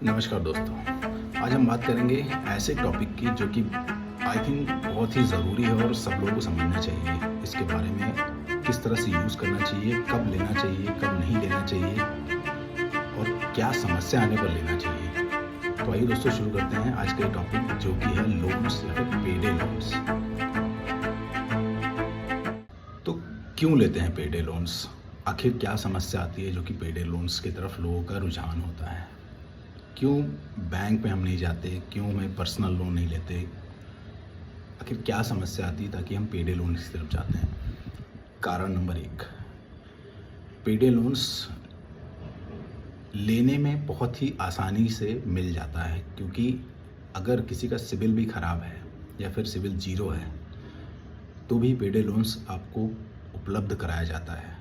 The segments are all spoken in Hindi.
नमस्कार दोस्तों, आज हम बात करेंगे ऐसे टॉपिक की जो कि आई थिंक बहुत ही ज़रूरी है और सब लोगों को समझना चाहिए। इसके बारे में किस तरह से यूज़ करना चाहिए, कब लेना चाहिए, कब नहीं लेना चाहिए और क्या समस्या आने पर लेना चाहिए। तो आइए दोस्तों शुरू करते हैं आज का टॉपिक जो कि है लोन्स या फिर पेडे लोन्स। तो क्यों लेते हैं पेडे लोन्स? आखिर क्या समस्या आती है जो कि पेडे लोन्स की तरफ लोगों का रुझान होता है? क्यों बैंक में हम नहीं जाते, क्यों मैं पर्सनल लोन नहीं लेते, आखिर क्या समस्या आती है ताकि हम पेडे लोन्स की तरफ जाते हैं? कारण नंबर 1, पेडे लोन्स लेने में बहुत ही आसानी से मिल जाता है, क्योंकि अगर किसी का सिबिल भी ख़राब है या फिर सिबिल ज़ीरो है तो भी पेडे लोन्स आपको उपलब्ध कराया जाता है।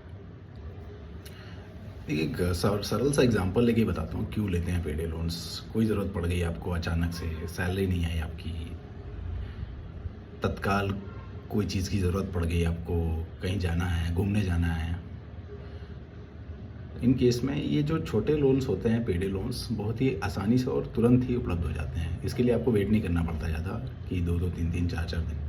एक सरल सा एग्जांपल लेके बताता हूँ क्यों लेते हैं पेडे लोन्स। कोई ज़रूरत पड़ गई आपको, अचानक से सैलरी नहीं आई आपकी, तत्काल कोई चीज़ की ज़रूरत पड़ गई आपको, कहीं जाना है, घूमने जाना है। इन केस में ये जो छोटे लोन्स होते हैं, पेडे लोन्स, बहुत ही आसानी से और तुरंत ही उपलब्ध हो जाते हैं। इसके लिए आपको वेट नहीं करना पड़ता ज़्यादा कि 2-2, 3-3, 4-4 दिन।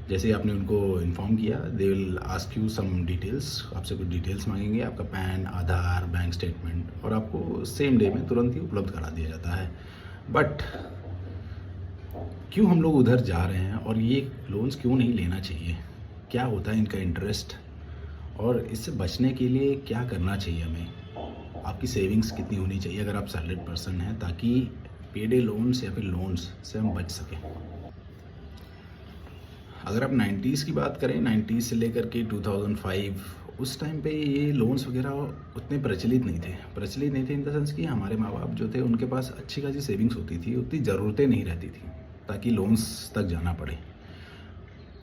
जैसे ही आपने उनको इन्फॉर्म किया, they will ask you some details, आपसे कुछ डिटेल्स मांगेंगे, आपका पैन, आधार, बैंक स्टेटमेंट, और आपको सेम डे में तुरंत ही उपलब्ध करा दिया जाता है। बट क्यों हम लोग उधर जा रहे हैं और ये लोन्स क्यों नहीं लेना चाहिए? क्या होता है इनका इंटरेस्ट और इससे बचने के लिए क्या करना चाहिए हमें? आपकी सेविंग्स कितनी होनी चाहिए अगर आप सैलरीड पर्सन हैं, ताकि पेडे लोन्स या फिर लोन्स से हम बच सकें? अगर आप 90s की बात करें, 90s से लेकर के 2005, उस टाइम पे ये लोन्स वगैरह उतने प्रचलित नहीं थे इन द सेंस कि हमारे माँ बाप जो थे उनके पास अच्छी खासी सेविंग्स होती थी, उतनी ज़रूरतें नहीं रहती थी ताकि लोन्स तक जाना पड़े।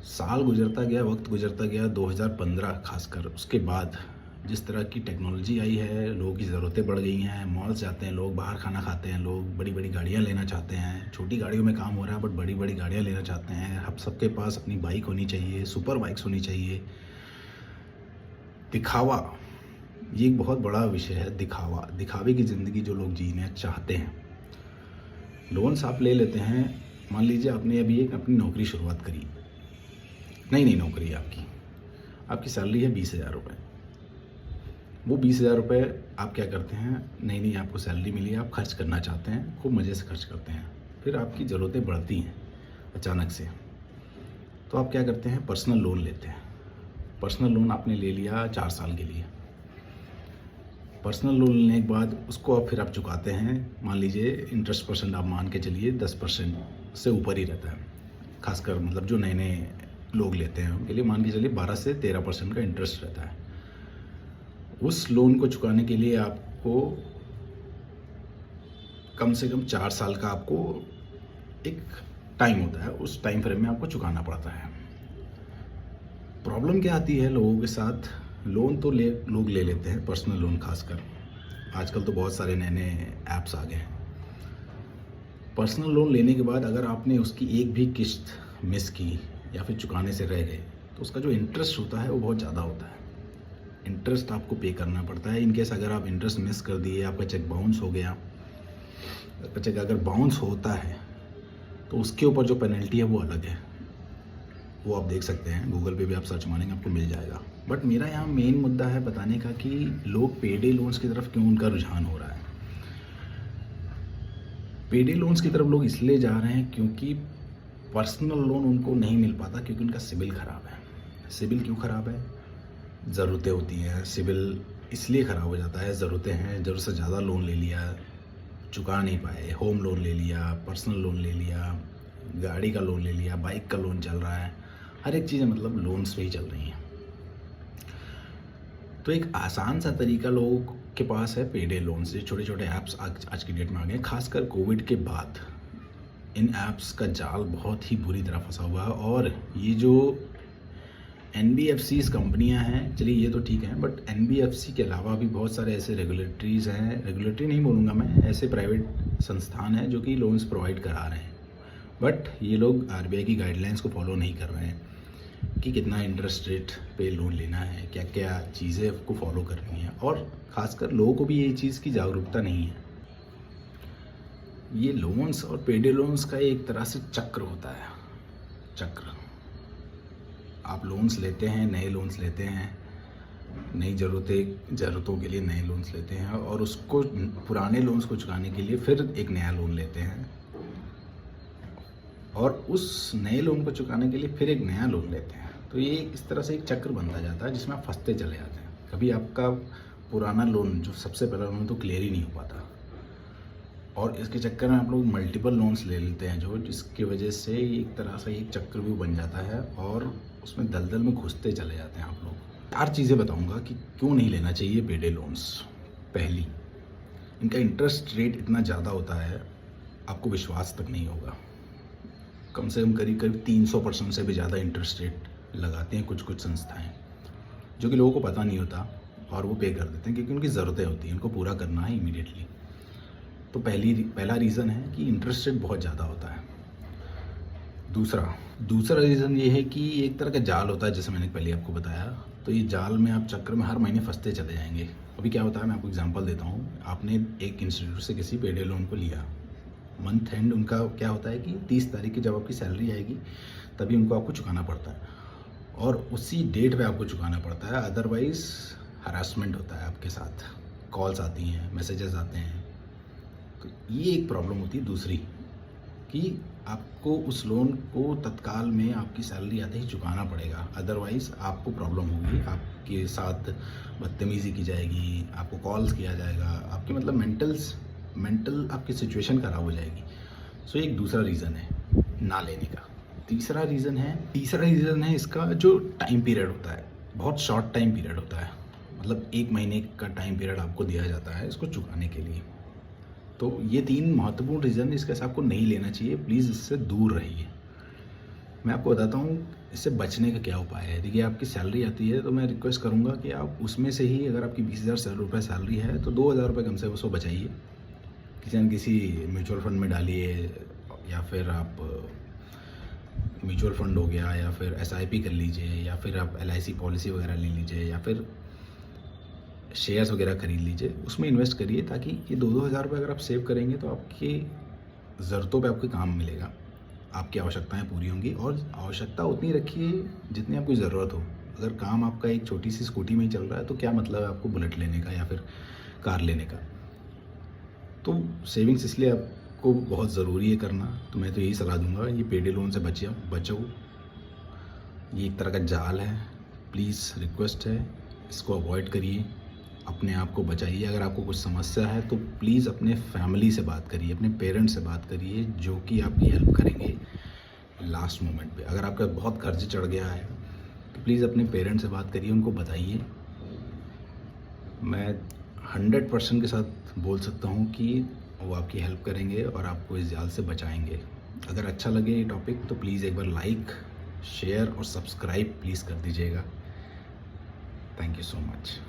साल गुजरता गया, वक्त गुजरता गया, 2015 खासकर, उसके बाद जिस तरह की टेक्नोलॉजी आई है, लोगों की ज़रूरतें बढ़ गई हैं, मॉल्स जाते हैं लोग, बाहर खाना खाते हैं लोग, बड़ी बड़ी गाड़ियाँ लेना चाहते हैं। छोटी गाड़ियों में काम हो रहा है बट बड़ी बड़ी गाड़ियाँ लेना चाहते हैं। अब सबके पास अपनी बाइक होनी चाहिए, सुपर बाइक्स होनी चाहिए। दिखावा, ये एक बहुत बड़ा विषय है। दिखावे की ज़िंदगी जो लोग जीना चाहते हैं, लोन्स आप ले लेते हैं। मान लीजिए आपने अभी एक अपनी नौकरी शुरुआत करी, नई नौकरी है आपकी सैलरी है 20,000 रुपये। वो 20,000 रुपये आप क्या करते हैं, नई आपको सैलरी मिली है, आप खर्च करना चाहते हैं, खूब मज़े से खर्च करते हैं। फिर आपकी ज़रूरतें बढ़ती हैं अचानक से, तो आप क्या करते हैं, पर्सनल लोन लेते हैं। पर्सनल लोन आपने ले लिया 4 साल के लिए। पर्सनल लोन लेने के बाद उसको फिर आप चुकाते हैं। मान लीजिए इंटरेस्ट परसेंट आप मान के चलिए 10% से ऊपर ही रहता है। खासकर मतलब जो नए लोग लेते हैं उनके लिए मान के चलिए 12 से 13% का इंटरेस्ट रहता है। उस लोन को चुकाने के लिए आपको कम से कम 4 साल का आपको एक टाइम होता है, उस टाइम फ्रेम में आपको चुकाना पड़ता है। प्रॉब्लम क्या आती है लोगों के साथ, लोन तो लोग ले लेते हैं, पर्सनल लोन खासकर। आजकल तो बहुत सारे नए ऐप्स आ गए हैं। पर्सनल लोन लेने के बाद अगर आपने उसकी एक भी किस्त मिस की या फिर चुकाने से रह गए, तो उसका जो इंटरेस्ट होता है वो बहुत ज़्यादा होता है। इंटरेस्ट आपको पे करना पड़ता है। इनकेस अगर आप इंटरेस्ट मिस कर दिए, आपका चेक बाउंस हो गया, आपका चेक अगर बाउंस होता है तो उसके ऊपर जो पेनल्टी है वो अलग है। वो आप देख सकते हैं, गूगल पे भी आप सर्च मारेंगे आपको मिल जाएगा। बट मेरा यहाँ मेन मुद्दा है बताने का कि लोग पेडे लोन्स की तरफ क्यों उनका रुझान हो रहा है। पेडे लोन्स की तरफ लोग इसलिए जा रहे हैं क्योंकि पर्सनल लोन उनको नहीं मिल पाता, क्योंकि उनका सिबिल ख़राब है। सिबिल क्यों ख़राब है? ज़रूरतें होती हैं, सिबिल इसलिए ख़राब हो जाता है, ज़रूरतें हैं, ज़रूरत से ज़्यादा लोन ले लिया, चुका नहीं पाए, होम लोन ले लिया, पर्सनल लोन ले लिया, गाड़ी का लोन ले लिया, बाइक का लोन चल रहा है, हर एक चीज़ें मतलब लोन्स पे ही चल रही हैं। तो एक आसान सा तरीका लोगों के पास है पेडे लोन्स। ये छोटे छोटे ऐप्स आज की डेट में आ गए। खासकर कोविड के बाद इन ऐप्स का जाल बहुत ही बुरी तरह फंसा हुआ है। और ये जो NBFCs कंपनियां हैं, चलिए ये तो ठीक है, बट NBFC के अलावा भी बहुत सारे ऐसे रेगुलेटरीज हैं, रेगुलेटरी नहीं बोलूँगा मैं, ऐसे प्राइवेट संस्थान हैं जो कि लोन्स प्रोवाइड करा रहे हैं। बट ये लोग RBI की गाइडलाइंस को फॉलो नहीं कर रहे हैं कि कितना इंटरेस्ट रेट पे लोन लेना है, क्या क्या चीज़ें को फॉलो करनी है। और ख़ासकर लोगों को भी ये चीज़ की जागरूकता नहीं है। ये लोन्स और पेडे लोन्स का एक तरह से चक्र होता है। चक्र, आप लोन्स लेते हैं, नए लोन्स लेते हैं, नई ज़रूरतों के लिए नए लोन्स लेते हैं और उसको पुराने लोन्स को चुकाने के लिए फिर एक नया लोन लेते हैं और उस नए लोन को चुकाने के लिए फिर एक नया लोन लेते हैं। तो ये इस तरह से एक चक्र बनता जाता है जिसमें आप फंसते चले जाते हैं। कभी आपका पुराना लोन जो सबसे पहला लोन तो क्लियर ही नहीं हो पाता और इसके चक्कर में आप लोग मल्टीपल लोन्स ले लेते हैं जो जिसकी वजह से एक तरह से एक चक्र भी बन जाता है और उसमें दलदल में घुसते चले जाते हैं आप लोग। 4 चीज़ें बताऊंगा कि क्यों नहीं लेना चाहिए पेडे लोन्स। पहली, इनका इंटरेस्ट रेट इतना ज़्यादा होता है आपको विश्वास तक नहीं होगा। कम से कम करीब 300% से भी ज़्यादा इंटरेस्ट रेट लगाते हैं कुछ संस्थाएं, जो कि लोगों को पता नहीं होता और वो पे कर देते हैं क्योंकि उनकी ज़रूरतें होती हैं, उनको पूरा करना है इमीडिएटली। तो पहला रीज़न है कि इंटरेस्ट रेट बहुत ज़्यादा होता है। दूसरा रीज़न ये है कि एक तरह का जाल होता है, जैसे मैंने पहले आपको बताया। तो ये जाल में आप चक्कर में हर महीने फंसते चले जाएंगे। अभी क्या होता है, मैं आपको एग्जांपल देता हूँ। आपने एक इंस्टीट्यूट से किसी पेडे लोन को लिया, मंथ एंड उनका क्या होता है कि 30 तारीख की जब आपकी सैलरी आएगी तभी उनको आपको चुकाना पड़ता है और उसी डेट पे आपको चुकाना पड़ता है। अदरवाइज़ हरासमेंट होता है आपके साथ, कॉल्स आती हैं, मैसेजेस आते हैं। तो ये एक प्रॉब्लम होती है। दूसरी कि आपको उस लोन को तत्काल में आपकी सैलरी आते ही चुकाना पड़ेगा, अदरवाइज़ आपको प्रॉब्लम होगी। आपके साथ बदतमीज़ी की जाएगी, आपको कॉल्स किया जाएगा, आपकी मतलब मेंटल आपकी सिचुएशन ख़राब हो जाएगी। सो एक दूसरा रीज़न है ना लेने का। तीसरा रीज़न है इसका जो टाइम पीरियड होता है, बहुत शॉर्ट टाइम पीरियड होता है। मतलब 1 महीने का टाइम पीरियड आपको दिया जाता है इसको चुकाने के लिए। तो ये 3 महत्वपूर्ण रीज़न इसके साथ आपको नहीं लेना चाहिए। प्लीज़ इससे दूर रहिए। मैं आपको बताता हूँ इससे बचने का क्या उपाय है। देखिए, आपकी सैलरी आती है तो मैं रिक्वेस्ट करूँगा कि आप उसमें से ही, अगर आपकी 20,000 रुपये सैलरी है तो 2,000 रुपये कम से कम उसको बचाइए, किसी न किसी म्यूचुअल फंड में डालिए, या फिर आप म्यूचुअल फंड हो गया, या फिर SIP कर लीजिए, या फिर आप LIC पॉलिसी वगैरह ले लीजिए, या फिर शेयर्स वगैरह खरीद लीजिए, उसमें इन्वेस्ट करिए। ताकि ये 2-2 हज़ार रुपये अगर आप सेव करेंगे तो आपकी ज़रूरतों पे आपके काम मिलेगा, आपकी आवश्यकताएं पूरी होंगी। और आवश्यकता उतनी रखिए जितनी आपकी ज़रूरत हो। अगर काम आपका एक छोटी सी स्कूटी में ही चल रहा है तो क्या मतलब है आपको बुलेट लेने का या फिर कार लेने का। तो सेविंग्स इसलिए आपको बहुत ज़रूरी है करना। तो मैं तो यही सलाह दूंगा, ये पेडे लोन से बचो। ये एक तरह का जाल है। प्लीज़ रिक्वेस्ट है, इसको अवॉइड करिए, अपने आप को बचाइए। अगर आपको कुछ समस्या है तो प्लीज़ अपने फैमिली से बात करिए, अपने पेरेंट्स से बात करिए, जो कि आपकी हेल्प करेंगे लास्ट मोमेंट पे। अगर आपका बहुत कर्ज चढ़ गया है तो प्लीज़ अपने पेरेंट्स से बात करिए, उनको बताइए। मैं 100% के साथ बोल सकता हूँ कि वो आपकी हेल्प करेंगे और आपको इस जाल से बचाएंगे। अगर अच्छा लगे ये टॉपिक तो प्लीज़ एक बार लाइक, शेयर और सब्सक्राइब प्लीज़ कर दीजिएगा। Thank you so much.